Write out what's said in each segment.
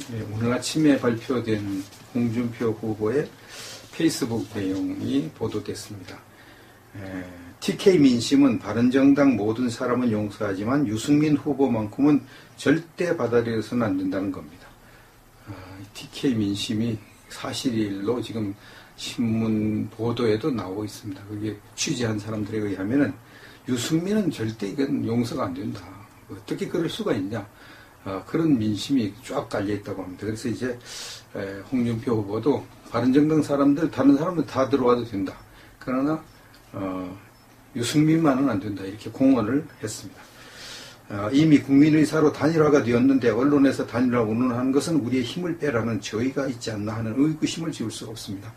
네, 오늘 아침에 발표된 홍준표 후보의 페이스북 내용이 보도됐습니다. TK 민심은 바른정당 모든 사람은 용서하지만 유승민 후보만큼은 절대 받아들여서는 안 된다는 겁니다. TK 민심이 사실로 지금 신문 보도에도 나오고 있습니다. 그게 취재한 사람들에 의하면은 유승민은 절대 이건 용서가 안 된다. 어떻게 그럴 수가 있냐. 그런 민심이 쫙 깔려 있다고 합니다. 그래서 이제 홍준표 후보도 바른정당 사람들, 다른 사람들 다 들어와도 된다. 그러나 유승민만은 안 된다. 이렇게 공언을 했습니다. 이미 국민의사로 단일화가 되었는데 언론에서 단일화 운운하는 것은 우리의 힘을 빼라는 저희가 있지 않나 하는 의구심을 지울 수가 없습니다.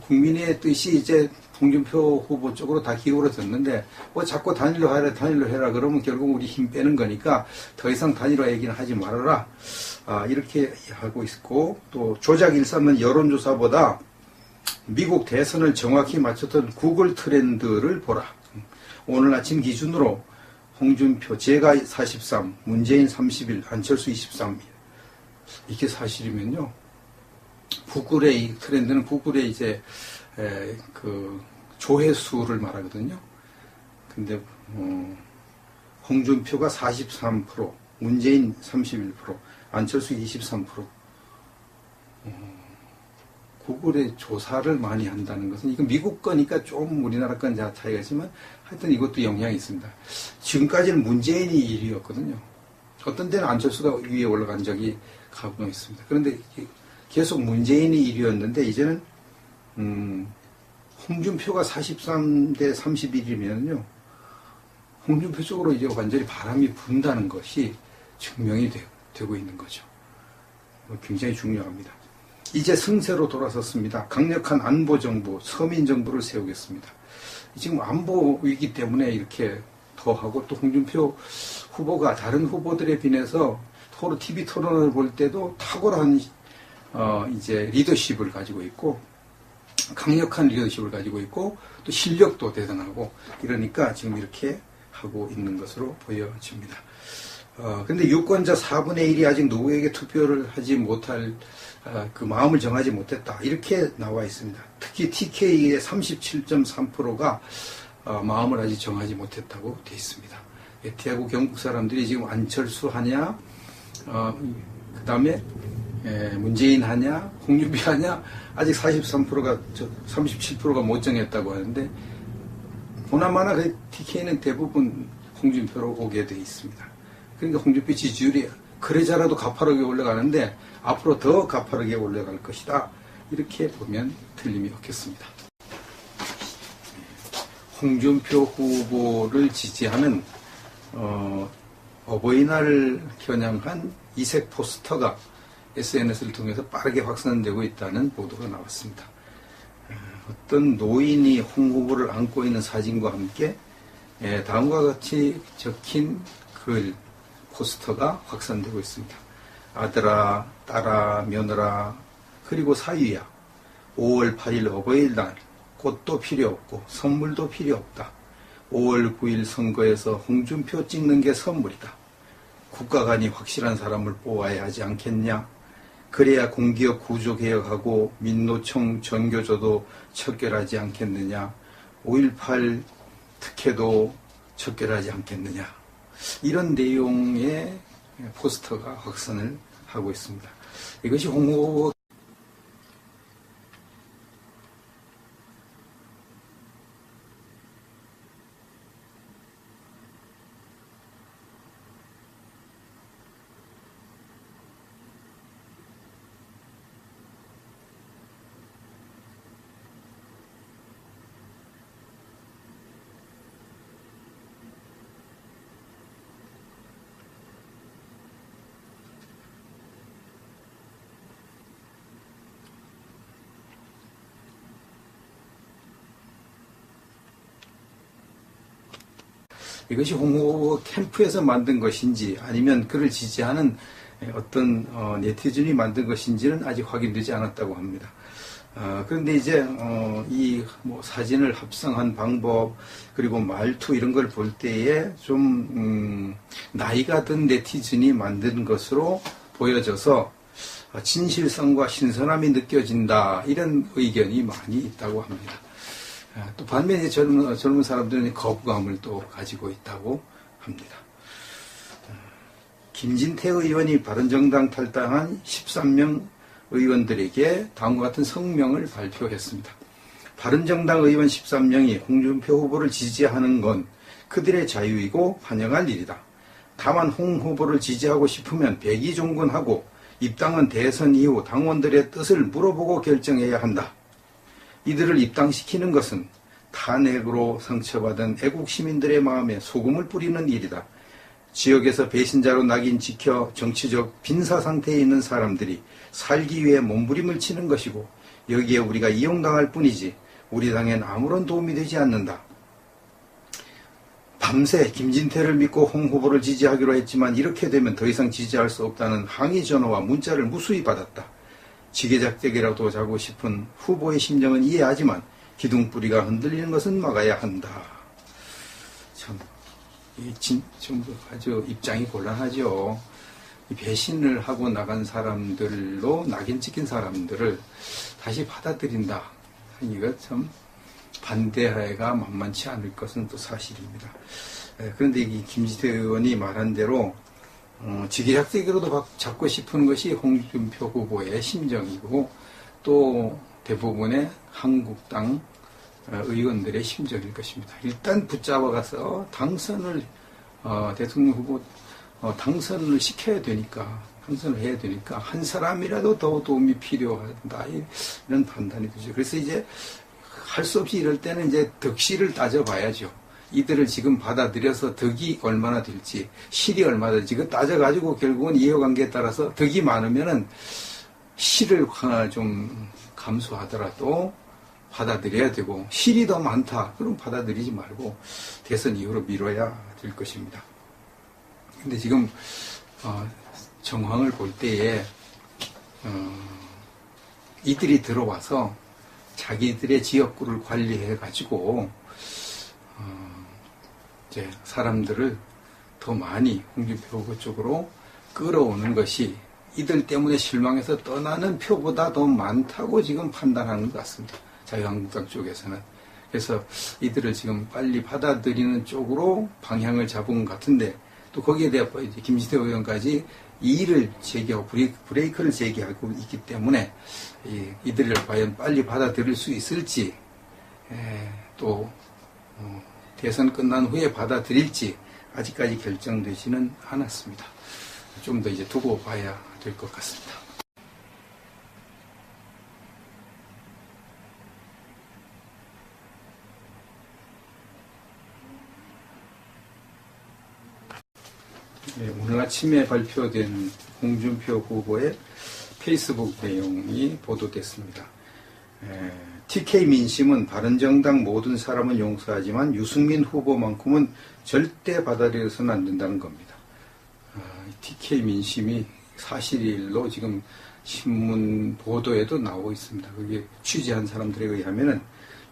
국민의 뜻이 이제 홍준표 후보 쪽으로 다 기울어졌는데 자꾸 단일화 해라 그러면 결국 우리 힘 빼는 거니까 더 이상 단일화 얘기는 하지 말아라. 이렇게 하고 있고, 또 조작 일삼는 여론조사보다 미국 대선을 정확히 맞췄던 구글 트렌드를 보라. 오늘 아침 기준으로 홍준표 제가 43, 문재인 31, 안철수 23. 이게 사실이면요. 구글의 이 트렌드는 구글의 이제 그 조회수를 말하거든요. 근데 홍준표가 43%, 문재인 31%, 안철수 23%. 구글의 조사를 많이 한다는 것은, 이건 미국 거니까 좀 우리나라 건 차이가 있지만 하여튼 이것도 영향이 있습니다. 지금까지는 문재인이 1위였거든요. 어떤 때는 안철수가 위에 올라간 적이 가끔 있습니다. 그런데 계속 문재인이 1위였는데 이제는 홍준표가 43대 31이면요. 홍준표 쪽으로 이제 완전히 바람이 분다는 것이 증명이 되고 있는 거죠. 굉장히 중요합니다. 이제 승세로 돌아섰습니다. 강력한 안보정부, 서민정부를 세우겠습니다. 지금 안보 위기 때문에 이렇게 더하고, 또 홍준표 후보가 다른 후보들에 비해서 TV 토론을 볼 때도 탁월한 이제 리더십을 가지고 있고, 강력한 리더십을 가지고 있고, 또 실력도 대단하고, 이러니까 지금 이렇게 하고 있는 것으로 보여집니다. 근데 유권자 4분의 1이 아직 누구에게 투표를 하지 못할 그 마음을 정하지 못했다. 이렇게 나와 있습니다. 특히 TK의 37.3%가 마음을 아직 정하지 못했다고 되어 있습니다. 대구 경북 사람들이 지금 안철수 하냐, 그 다음에 문재인 하냐, 홍준표 하냐, 아직 43%가, 37%가 못 정했다고 하는데, 보나마나 그 TK는 대부분 홍준표로 오게 되어 있습니다. 그러니까 홍준표 지지율이 그래자라도 가파르게 올라가는데 앞으로 더 가파르게 올라갈 것이다. 이렇게 보면 틀림이 없겠습니다. 홍준표 후보를 지지하는 어버이날을 겨냥한 이색 포스터가 SNS를 통해서 빠르게 확산되고 있다는 보도가 나왔습니다. 어떤 노인이 홍 후보를 안고 있는 사진과 함께 다음과 같이 적힌 글, 포스터가 확산되고 있습니다. 아들아, 딸아, 며느라, 그리고 사위야. 5월 8일 어버이날, 꽃도 필요 없고 선물도 필요 없다. 5월 9일 선거에서 홍준표 찍는 게 선물이다. 국가관이 확실한 사람을 뽑아야 하지 않겠냐? 그래야 공기업 구조개혁하고 민노총 전교조도 척결하지 않겠느냐? 5.18 특혜도 척결하지 않겠느냐? 이런 내용의 포스터가 확산을 하고 있습니다. 이것이 홍 후보 이것이 홍 후보 캠프에서 만든 것인지 아니면 그를 지지하는 어떤 네티즌이 만든 것인지는 아직 확인되지 않았다고 합니다. 그런데 이제 이 사진을 합성한 방법, 그리고 말투 이런 걸 볼 때에 좀 나이가 든 네티즌이 만든 것으로 보여져서 진실성과 신선함이 느껴진다, 이런 의견이 많이 있다고 합니다. 또 반면에 젊은 사람들은 거부감을 또 가지고 있다고 합니다. 김진태 의원이 바른정당 탈당한 13명 의원들에게 다음과 같은 성명을 발표했습니다. 바른정당 의원 13명이 홍준표 후보를 지지하는 건 그들의 자유이고 환영할 일이다. 다만 홍 후보를 지지하고 싶으면 백의종군하고 입당은 대선 이후 당원들의 뜻을 물어보고 결정해야 한다. 이들을 입당시키는 것은 탄핵으로 상처받은 애국 시민들의 마음에 소금을 뿌리는 일이다. 지역에서 배신자로 낙인 찍혀 정치적 빈사 상태에 있는 사람들이 살기 위해 몸부림을 치는 것이고 여기에 우리가 이용당할 뿐이지 우리 당엔 아무런 도움이 되지 않는다. 밤새 김진태를 믿고 홍 후보를 지지하기로 했지만 이렇게 되면 더 이상 지지할 수 없다는 항의 전화와 문자를 무수히 받았다. 지게작대기라도 자고 싶은 후보의 심정은 이해하지만 기둥뿌리가 흔들리는 것은 막아야 한다. 참, 좀 아주 입장이 곤란하죠. 배신을 하고 나간 사람들로 낙인 찍힌 사람들을 다시 받아들인다. 이거 참 반대가 만만치 않을 것은 또 사실입니다. 그런데 이 김진태 의원이 말한 대로 지게작대기로도 잡고 싶은 것이 홍준표 후보의 심정이고 또 대부분의 한국당 의원들의 심정일 것입니다. 일단 붙잡아가서 당선을 대통령 후보 당선을 시켜야 되니까, 당선을 해야 되니까 한 사람이라도 더 도움이 필요하다, 이런 판단이 되죠. 그래서 이제 할 수 없이 이럴 때는 이제 덕실을 따져봐야죠. 이들을 지금 받아들여서 덕이 얼마나 될지, 실이 얼마나 될지, 그거 따져가지고 결국은 이해관계에 따라서 덕이 많으면은 실을 좀 감수하더라도 받아들여야 되고, 실이 더 많다, 그럼 받아들이지 말고 대선 이후로 미뤄야 될 것입니다. 근데 지금 정황을 볼 때에 이들이 들어와서 자기들의 지역구를 관리해 가지고 이제 사람들을 더 많이 홍준표 후보 쪽으로 끌어오는 것이 이들 때문에 실망해서 떠나는 표보다 더 많다고 지금 판단하는 것 같습니다. 자유한국당 쪽에서는. 그래서 이들을 지금 빨리 받아들이는 쪽으로 방향을 잡은 것 같은데, 또 거기에 대해 이제 김진태 의원까지 이의를 제기하고 브레이크를 제기하고 있기 때문에 이들을 과연 빨리 받아들일 수 있을지, 또 대선 끝난 후에 받아들일지 아직까지 결정되지는 않았습니다. 좀 더 이제 두고 봐야 될 것 같습니다. 네, 오늘 아침에 발표된 홍준표 후보의 페이스북 내용이 보도됐습니다. TK 민심은 바른정당 모든 사람은 용서하지만 유승민 후보만큼은 절대 받아들여서는 안 된다는 겁니다. TK 민심이 사실로 지금 신문 보도에도 나오고 있습니다. 그게 취재한 사람들에 의하면은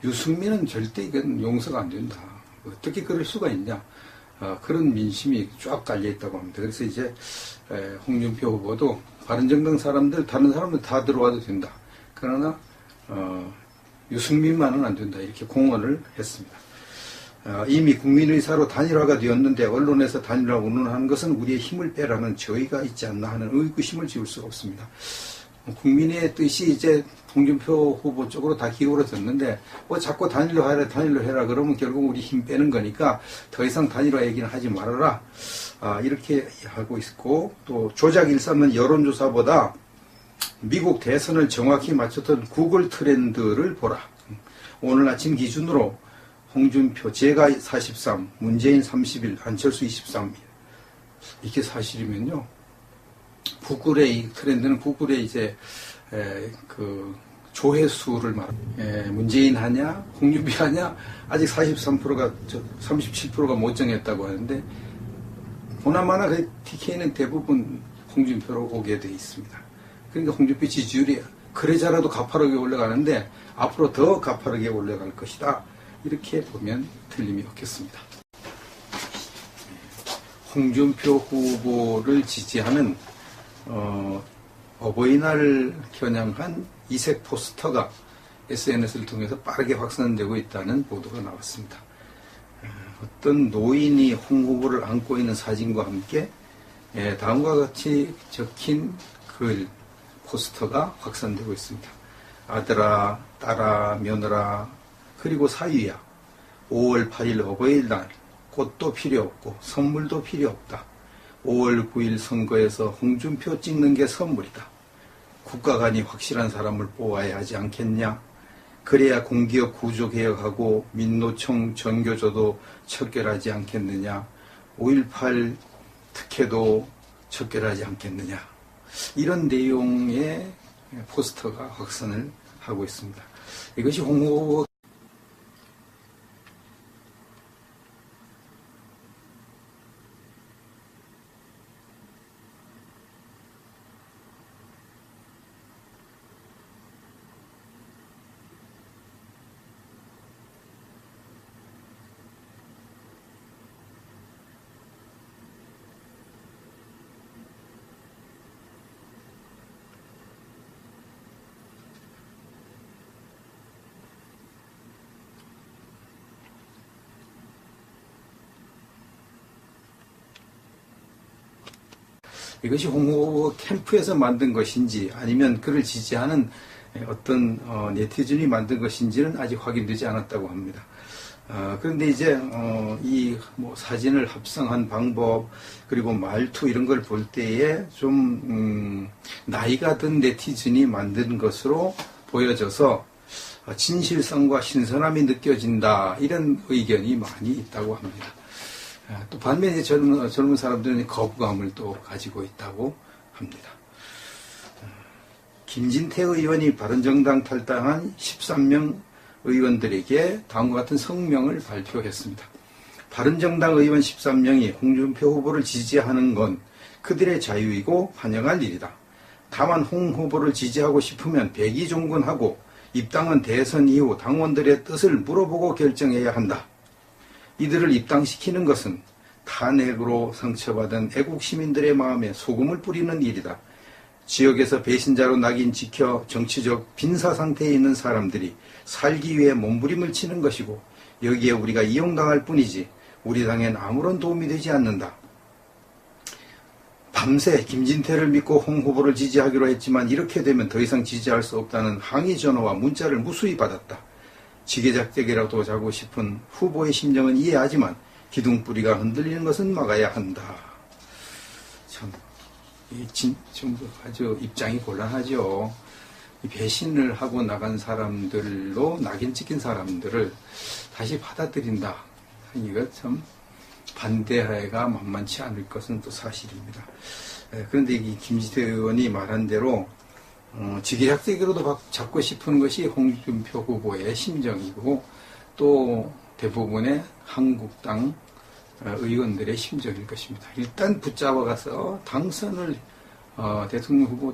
유승민은 절대 이건 용서가 안 된다. 어떻게 그럴 수가 있냐. 그런 민심이 쫙 깔려있다고 합니다. 그래서 이제 홍준표 후보도 바른정당 사람들, 다른 사람들 다 들어와도 된다. 그러나 유승민만은 안 된다. 이렇게 공언을 했습니다. 이미 국민의사로 단일화가 되었는데 언론에서 단일화 운운하는 것은 우리의 힘을 빼라는 저희가 있지 않나 하는 의구심을 지울 수가 없습니다. 국민의 뜻이 이제 홍준표 후보 쪽으로 다 기울어졌는데 자꾸 단일화 해라 그러면 결국 우리 힘 빼는 거니까 더 이상 단일화 얘기는 하지 말아라, 이렇게 하고 있고, 또 조작 일삼는 여론조사보다 미국 대선을 정확히 맞췄던 구글 트렌드를 보라. 오늘 아침 기준으로 홍준표 제가 43, 문재인 31, 안철수 23, 이게 사실이면요, 구글의 이 트렌드는 구글의 이제 그 조회수를 문재인 하냐 홍준표 하냐 아직 43%가 37%가 못 정했다고 하는데, 보나마나 그 TK는 대부분 홍준표로 오게 돼 있습니다. 그러니까 홍준표 지지율이 그래자라도 가파르게 올라가는데 앞으로 더 가파르게 올라갈 것이다, 이렇게 보면 틀림이 없겠습니다. 홍준표 후보를 지지하는 어버이날을 겨냥한 이색 포스터가 SNS를 통해서 빠르게 확산되고 있다는 보도가 나왔습니다. 어떤 노인이 홍 후보를 안고 있는 사진과 함께 다음과 같이 적힌 글, 포스터가 확산되고 있습니다. 아들아, 딸아, 며느라, 그리고 사위야. 5월 8일 어버이날, 꽃도 필요 없고 선물도 필요 없다. 5월 9일 선거에서 홍준표 찍는 게 선물이다. 국가관이 확실한 사람을 뽑아야 하지 않겠냐? 그래야 공기업 구조개혁하고 민노총 전교조도 척결하지 않겠느냐? 5.18 특혜도 척결하지 않겠느냐? 이런 내용의 포스터가 확산을 하고 있습니다. 이것이 홍 후보 이것이 홍 후보 캠프에서 만든 것인지 아니면 그를 지지하는 어떤 네티즌이 만든 것인지는 아직 확인되지 않았다고 합니다. 그런데 이제 이 사진을 합성한 방법 그리고 말투 이런 걸 볼 때에 좀 나이가 든 네티즌이 만든 것으로 보여져서 진실성과 신선함이 느껴진다 이런 의견이 많이 있다고 합니다. 또 반면에 젊은 사람들은 거부감을 또 가지고 있다고 합니다. 김진태 의원이 바른정당 탈당한 13명 의원들에게 다음과 같은 성명을 발표했습니다. 바른정당 의원 13명이 홍준표 후보를 지지하는 건 그들의 자유이고 환영할 일이다. 다만 홍 후보를 지지하고 싶으면 백의종군하고 입당은 대선 이후 당원들의 뜻을 물어보고 결정해야 한다. 이들을 입당시키는 것은 탄핵으로 상처받은 애국시민들의 마음에 소금을 뿌리는 일이다. 지역에서 배신자로 낙인 찍혀 정치적 빈사 상태에 있는 사람들이 살기 위해 몸부림을 치는 것이고 여기에 우리가 이용당할 뿐이지 우리 당엔 아무런 도움이 되지 않는다. 밤새 김진태를 믿고 홍 후보를 지지하기로 했지만 이렇게 되면 더 이상 지지할 수 없다는 항의 전화와 문자를 무수히 받았다. 지게작전이라도 자고 싶은 후보의 심정은 이해하지만 기둥뿌리가 흔들리는 것은 막아야 한다. 참, 좀 아주 입장이 곤란하죠. 배신을 하고 나간 사람들로 낙인 찍힌 사람들을 다시 받아들인다. 이거 참 반대하기가 만만치 않을 것은 또 사실입니다. 그런데 이 김진태 의원이 말한 대로 지게작전으로도 잡고 싶은 것이 홍준표 후보의 심정이고 또 대부분의 한국당 의원들의 심정일 것입니다. 일단 붙잡아가서 당선을 대통령 후보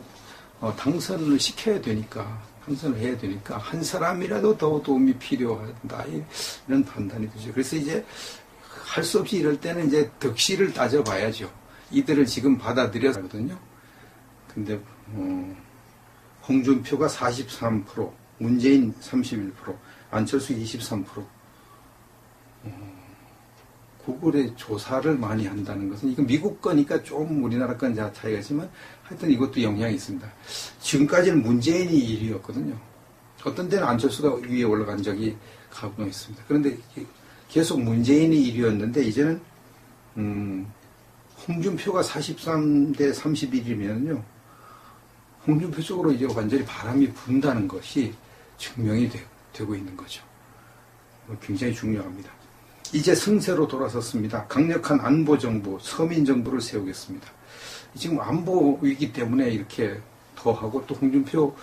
당선을 시켜야 되니까 당선을 해야 되니까 한 사람이라도 더 도움이 필요하다 이런 판단이 되죠. 그래서 이제 할 수 없이 이럴 때는 이제 덕실을 따져봐야죠. 이들을 지금 받아들여야 하거든요. 근데 홍준표가 43%, 문재인 31%, 안철수 23%. 구글에 조사를 많이 한다는 것은 이건 미국 거니까 좀 우리나라 건 차이가 있지만 하여튼 이것도 영향이 있습니다. 지금까지는 문재인이 1위였거든요. 어떤 때는 안철수가 위에 올라간 적이 가끔 있습니다. 그런데 계속 문재인이 1위였는데 이제는 홍준표가 43대 31이면요. 홍준표 쪽으로 이제 완전히 바람이 분다는 것이 증명이 되고 있는 거죠. 굉장히 중요합니다. 이제 승세로 돌아섰습니다. 강력한 안보정부, 서민정부를 세우겠습니다. 지금 안보 위기 때문에 이렇게 더하고 또 홍준표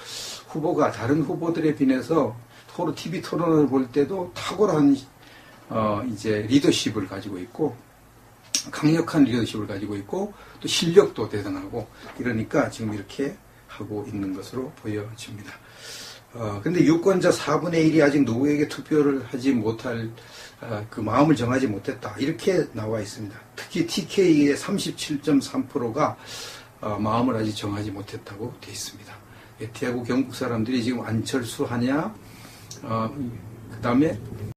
후보가 다른 후보들에 비해서 TV 토론을 볼 때도 탁월한 이제 리더십을 가지고 있고 강력한 리더십을 가지고 있고 또 실력도 대단하고 이러니까 지금 이렇게 하고 있는 것으로 보여집니다. 근데 유권자 4분의 1이 아직 누구에게 투표를 하지 못할 그 마음을 정하지 못했다. 이렇게 나와 있습니다. 특히 TK의 37.3%가 마음을 아직 정하지 못했다고 되어 있습니다. 대구 경북 사람들이 지금 안철수 하냐, 그 다음에